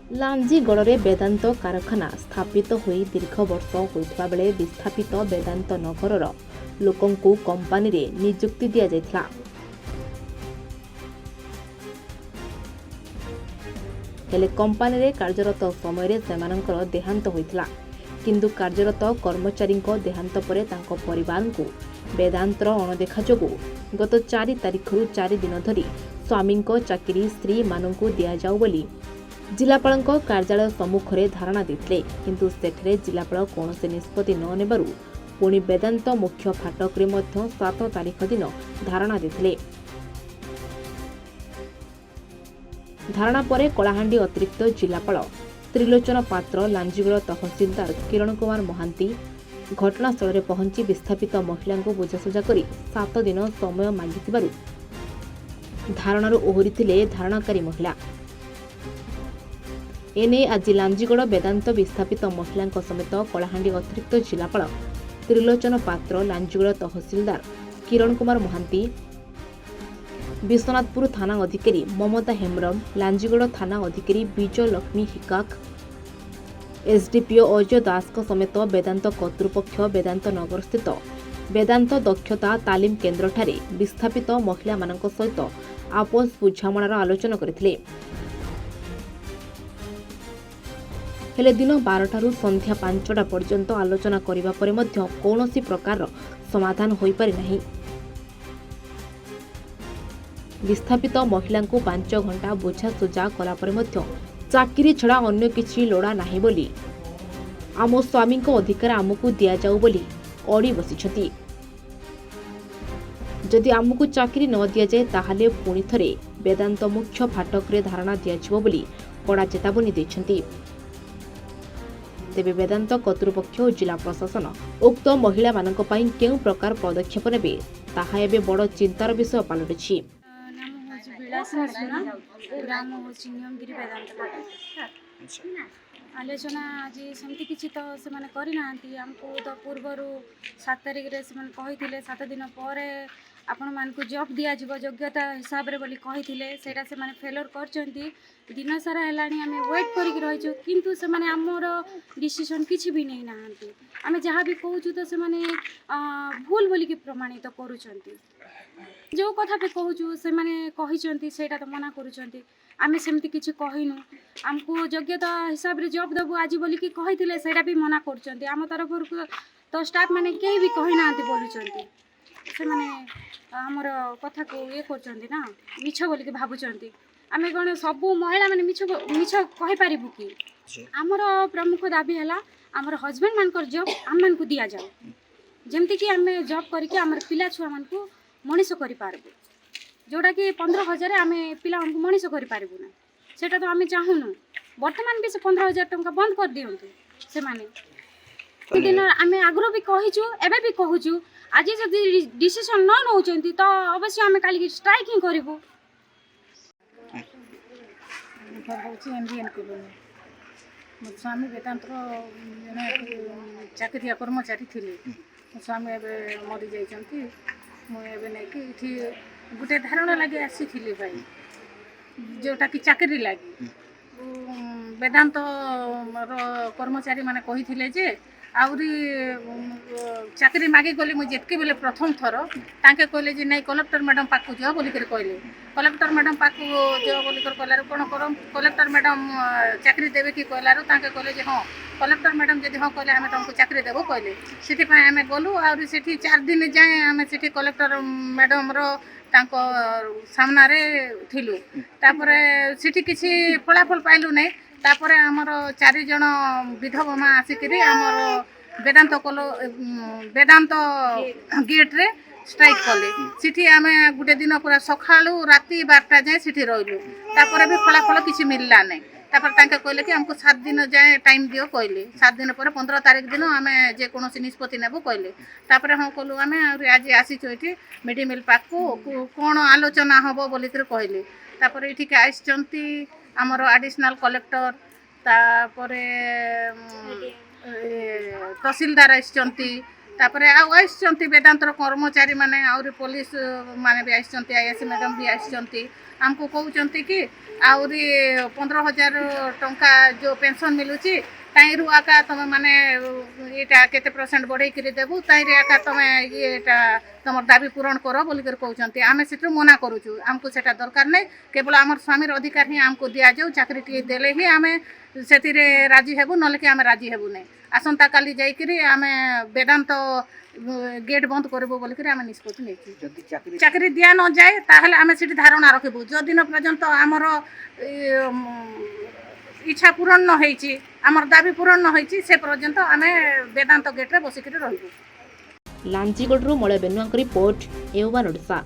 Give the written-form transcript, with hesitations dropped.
ଲାଞ୍ଜିଗଡ଼ରେ ବେଦାନ୍ତ କାରଖାନା ସ୍ଥାପିତ ହୋଇ ଦୀର୍ଘ ବର୍ଷ ହୋଇଥିବା ବେଳେ ବିସ୍ଥାପିତ ବେଦାନ୍ତ ନଗରର ଲୋକଙ୍କୁ କମ୍ପାନୀରେ ନିଯୁକ୍ତି ଦିଆଯାଇଥିଲା। ହେଲେ କମ୍ପାନୀରେ କାର୍ଯ୍ୟରତ ସମୟରେ ସେମାନଙ୍କର ଦେହାନ୍ତ ହୋଇଥିଲା। କିନ୍ତୁ କାର୍ଯ୍ୟରତ କର୍ମଚାରୀଙ୍କ ଦେହାନ୍ତ ପରେ ତାଙ୍କ ପରିବାରଙ୍କୁ ବେଦାନ୍ତର ଅଣଦେଖା ଯୋଗୁଁ ଗତ 4 ତାରିଖରୁ 4 ଦିନ ଧରି ସ୍ୱାମୀଙ୍କ ଚାକିରି ସ୍ତ୍ରୀମାନଙ୍କୁ ଦିଆଯାଉ ବୋଲି ଜିଲ୍ଲାପାଳଙ୍କ କାର୍ଯ୍ୟାଳୟ ସମ୍ମୁଖରେ ଧାରଣା ଦେଇଥିଲେ। କିନ୍ତୁ ସେଠାରେ ଜିଲ୍ଲାପାଳ କୌଣସି ନିଷ୍ପତ୍ତି ନ ନେବାରୁ ପୁଣି ବେଦାନ୍ତ ମୁଖ୍ୟ ଫାଟକରେ ମଧ୍ୟ 7 ତାରିଖ ଦିନ ଧାରଣା ଦେଇଥିଲେ। ଧାରଣା ପରେ କଳାହାଣ୍ଡି ଅତିରିକ୍ତ ଜିଲ୍ଲାପାଳ ତ୍ରିଲୋଚନ ପାତ୍ର, ଲାଞ୍ଜିଗଡ଼ ତହସିଲଦାର କିରଣ କୁମାର ମହାନ୍ତି ଘଟଣାସ୍ଥଳରେ ପହଞ୍ଚି ବିସ୍ଥାପିତ ମହିଳାଙ୍କୁ ବୁଝାସୁଝା କରି 7 ଦିନ ସମୟ ମାଗିଥିବାରୁ ଧାରଣାରୁ ଓହରିଥିଲେ ଧାରଣାକାରୀ ମହିଳା। ଏନେଇ ଆଜି ଲାଞ୍ଜିଗଡ଼ ବେଦାନ୍ତ ବିସ୍ଥାପିତ ମହିଳାଙ୍କ ସମେତ କଳାହାଣ୍ଡି ଅତିରିକ୍ତ ଜିଲ୍ଲାପାଳ ତ୍ରିଲୋଚନ ପାତ୍ର, ଲାଞ୍ଜିଗଡ଼ ତହସିଲଦାର କିରଣ କୁମାର ମହାନ୍ତି, ବିଶ୍ୱନାଥପୁର ଥାନା ଅଧିକାରୀ ମମତା ହେମ୍ବ୍ରମ, ଲାଞ୍ଜିଗଡ଼ ଥାନା ଅଧିକାରୀ ବିଜୟ ଲକ୍ଷ୍ମୀ ହିକାକ, ଏସ୍ଡିପିଓ ଅଜୟ ଦାସଙ୍କ ସମେତ ବେଦାନ୍ତ କର୍ତ୍ତୃପକ୍ଷ ବେଦାନ୍ତ ନଗରସ୍ଥିତ ବେଦାନ୍ତ ଦକ୍ଷତା ତାଲିମ କେନ୍ଦ୍ରଠାରେ ବିସ୍ଥାପିତ ମହିଳାମାନଙ୍କ ସହିତ ଆପୋଷ ବୁଝାମଣାର ଆଲୋଚନା କରିଥିଲେ। ହେଲେ ଦିନ 12ଟାରୁ ସନ୍ଧ୍ୟା 5ଟା ପର୍ଯ୍ୟନ୍ତ ଆଲୋଚନା କରିବା ପରେ ମଧ୍ୟ କୌଣସି ପ୍ରକାରର ସମାଧାନ ହୋଇପାରି ନାହିଁ। ବିସ୍ଥାପିତ ମହିଳାଙ୍କୁ 5 ଘଣ୍ଟା ବୁଝାସୁଝା କଲାପରେ ମଧ୍ୟ ଚାକିରି ଛଡ଼ା ଅନ୍ୟ କିଛି ଲୋଡ଼ା ନାହିଁ ବୋଲି, ଆମ ସ୍ୱାମୀଙ୍କ ଅଧିକାର ଆମକୁ ଦିଆଯାଉ ବୋଲି ଅଡ଼ି ବସିଛନ୍ତି। ଯଦି ଆମକୁ ଚାକିରି ନ ଦିଆଯାଏ ତାହେଲେ ପୁଣି ଥରେ ବେଦାନ୍ତ ମୁଖ୍ୟ ଫାଟକରେ ଧାରଣା ଦିଆଯିବ ବୋଲି କଡ଼ା ଚେତାବନୀ ଦେଇଛନ୍ତି। ତେବେ ବେଦାନ୍ତ କର୍ତ୍ତୃପକ୍ଷ ଓ ଜିଲ୍ଲା ପ୍ରଶାସନ ଉକ୍ତ ମହିଳାମାନଙ୍କ ପାଇଁ କେଉଁ ପ୍ରକାର ପଦକ୍ଷେପ ନେବେ ତାହା ଏବେ ବଡ଼ ଚିନ୍ତାର ବିଷୟ ପାଲଟିଛି। ଗ୍ରାମ ହେଉଛି ନିୟମଗିରି ବେଦାନ୍ତ ଆଲୋଚନା ଆଜି ସେମିତି କିଛି ତ ସେମାନେ କରିନାହାନ୍ତି। ଆମକୁ ତ ପୂର୍ବରୁ 7 ତାରିଖରେ ସେମାନେ କହିଥିଲେ 7 ଦିନ ପରେ ଆପଣମାନଙ୍କୁ ଜବ୍ ଦିଆଯିବ ଯୋଗ୍ୟତା ହିସାବରେ ବୋଲି କହିଥିଲେ। ସେଇଟା ସେମାନେ ଫେଲର କରିଛନ୍ତି। ଦିନ ସାରା ହେଲାଣି ଆମେ ୱେଟ୍ କରିକି ରହିଛୁ, କିନ୍ତୁ ସେମାନେ ଆମର ଡିସିସନ୍ କିଛି ବି ନେଇନାହାନ୍ତି। ଆମେ ଯାହା ବି କହୁଛୁ ତ ସେମାନେ ଭୁଲ ବୋଲିକି ପ୍ରମାଣିତ କରୁଛନ୍ତି। ଯେଉଁ କଥା ବି କହୁଛୁ ସେମାନେ କହିଛନ୍ତି ସେଇଟା ତ ମନା କରୁଛନ୍ତି। ଆମେ ସେମିତି କିଛି କହିନୁ। ଆମକୁ ଯୋଗ୍ୟତା ହିସାବରେ ଜବ୍ ଦେବୁ ଆଜି ବୋଲିକି କହିଥିଲେ, ସେଇଟା ବି ମନା କରୁଛନ୍ତି। ଆମ ତରଫରୁ ତ ଷ୍ଟାଫ୍ ମାନେ କେହି ବି କହିନାହାନ୍ତି ବୋଲୁଛନ୍ତି। ସେମାନେ ଆମର କଥାକୁ ଇଏ କରୁଛନ୍ତି ନା, ମିଛ ବୋଲିକି ଭାବୁଛନ୍ତି। ଆମେ କ'ଣ ସବୁ ମହିଳାମାନେ ମିଛ କହିପାରିବୁ କି? ଆମର ପ୍ରମୁଖ ଦାବି ହେଲା ଆମର ହଜବେଣ୍ଡମାନଙ୍କର ଜବ୍ ଆମମାନଙ୍କୁ ଦିଆଯାଉ, ଯେମିତିକି ଆମେ ଜବ୍ କରିକି ଆମର ପିଲା ଛୁଆମାନଙ୍କୁ ମଣିଷ କରିପାରିବୁ। ଯେଉଁଟାକି 15,000 ଆମେ ପିଲାମାନଙ୍କୁ ମଣିଷ କରିପାରିବୁ ନା, ସେଇଟା ତ ଆମେ ଚାହୁଁନୁ। ବର୍ତ୍ତମାନ ବି ସେ 15,000 ଟଙ୍କା ବନ୍ଦ କରିଦିଅନ୍ତୁ ସେମାନେ। ଦିନ ଆମେ ଆଗରୁ ବି କହିଛୁ, ଏବେ ବି କହୁଛୁ। ଆଜି ଯଦି ଡିସିସନ୍ ନ ନେଉଛନ୍ତି ତ ଅବଶ୍ୟ ଆମେ କାଲିକି ଷ୍ଟ୍ରାଇକ୍ ହିଁ କରିବୁ। ହେଉଛି MBN କଲୋନୀ। ମୋ ସ୍ୱାମୀ ବେଦାନ୍ତର ଜଣେ ଚାକିରିଆ କର୍ମଚାରୀ ଥିଲେ। ମୋ ସ୍ୱାମୀ ଏବେ ମରିଯାଇଛନ୍ତି। ମୁଁ ଏବେ ନେଇକି ଏଠି ଗୋଟେ ଧାରଣା ଲାଗି ଆସିଥିଲି ଭାଇ, ଯେଉଁଟାକି ଚାକିରି ଲାଗି। ବେଦାନ୍ତର କର୍ମଚାରୀମାନେ କହିଥିଲେ ଯେ ଆହୁରି ଚାକିରି ମାଗିଗଲି। ମୁଁ ଯେତିକି ବେଲେ ପ୍ରଥମ ଥର ତାଙ୍କେ କହିଲେ ଯେ ନାଇଁ କଲେକ୍ଟର ମ୍ୟାଡ଼ାମ୍ ପାଖକୁ ଯାଅ ବୋଲିକରି କହିଲେ। କଲେକ୍ଟର ମ୍ୟାଡ଼ାମ୍ ପାଖକୁ ଯାଅ ବୋଲିକରି କହିଲାରୁ କ'ଣ କଲେକ୍ଟର ମ୍ୟାଡ଼ାମ୍ ଚାକିରି ଦେବେ କି କହିଲାରୁ ତାଙ୍କେ କହିଲେ ଯେ ହଁ କଲେକ୍ଟର ମ୍ୟାଡ଼ାମ୍ ଯଦି ହଁ କହିଲେ ଆମେ ତୁମକୁ ଚାକିରି ଦେବୁ କହିଲେ। ସେଥିପାଇଁ ଆମେ ଗଲୁ। ଆହୁରି ସେଠି 4 ଦିନ ଯାଏଁ ଆମେ ସେଠି କଲେକ୍ଟର ମ୍ୟାଡ଼ାମ୍ର ତାଙ୍କ ସାମ୍ନାରେ ଥିଲୁ। ତାପରେ ସେଠି କିଛି ଫଳାଫଳ ପାଇଲୁ ନାହିଁ। ତାପରେ ଆମର 4 ଜଣ ବିଧବା ମା ଆସିକିରି ଆମର ବେଦାନ୍ତ ଗେଟ୍ରେ ଷ୍ଟ୍ରାଇକ୍ କଲେ। ସେଠି ଆମେ ଗୋଟେ ଦିନ ପୁରା ସକାଳୁ ରାତି 12ଟା ଯାଏଁ ସେଠି ରହିଲୁ। ତାପରେ ବି ଫଳାଫଳ କିଛି ମିଳିଲା ନାହିଁ। ତାପରେ ତାଙ୍କେ କହିଲେ କି ଆମକୁ 7 ଦିନ ଯାଏଁ ଟାଇମ୍ ଦିଅ କହିଲେ। 7 ଦିନ ପରେ 15 ତାରିଖ ଦିନ ଆମେ ଯେକୌଣସି ନିଷ୍ପତ୍ତି ନେବୁ କହିଲେ। ତାପରେ ହଁ କଲୁ ଆମେ। ଆହୁରି ଆଜି ଆସିଛୁ ଏଠି ମିଡ୍-ଡେ-ମିଲ୍ ପାଖକୁ କ'ଣ ଆଲୋଚନା ହେବ ବୋଲିକରି କହିଲେ। ତାପରେ ଏଠିକି ଆସିଛନ୍ତି ଆମର ଆଡ଼ିସନାଲ୍ କଲେକ୍ଟର, ତାପରେ ତହସିଲଦାର ଆସିଛନ୍ତି, तापरे आउ आइसचंती वेदांतर कर्मचारी माने आउरी पुलिस माने भी आइसचंती आईएस मैडम भी आइसचंती हमको कहउचंती कि आउरी 15,000 टंका जो पेंशन मिलुची ताइरु आका तमे माने एटा केते परसेंट बढ़ाई करी देबु ताइरे आका तमे एटा तमर दाबी पूरण करो बोली कर कहउचंती आमे सेटु मना करूछु हमको सेटा दरकार नै केवल हमर स्वामीर अधिकार ही हमको दिया जाऊ चाकरी टी देले ही आमे सेतिरे राजी हेबु नले कि आमे राजी हेबु नै आसंता काली जाई करी आमे वेदांत गेट बंद करबो बोली कर आमे निष्पत्ति नेछि चाकरी दिया न जाए ताहले आमे सेठी धारणा रखबु जो दिन पर्यंत हमर इच्छा पूरण न होईची हमर दाबी पूरण न होईची से पर्यंत आमे वेदांत गेट रे बसिकरी रहबु। लांचीगढ़ मलय बेनुआ रिपोर्ट एवं ओडिशा।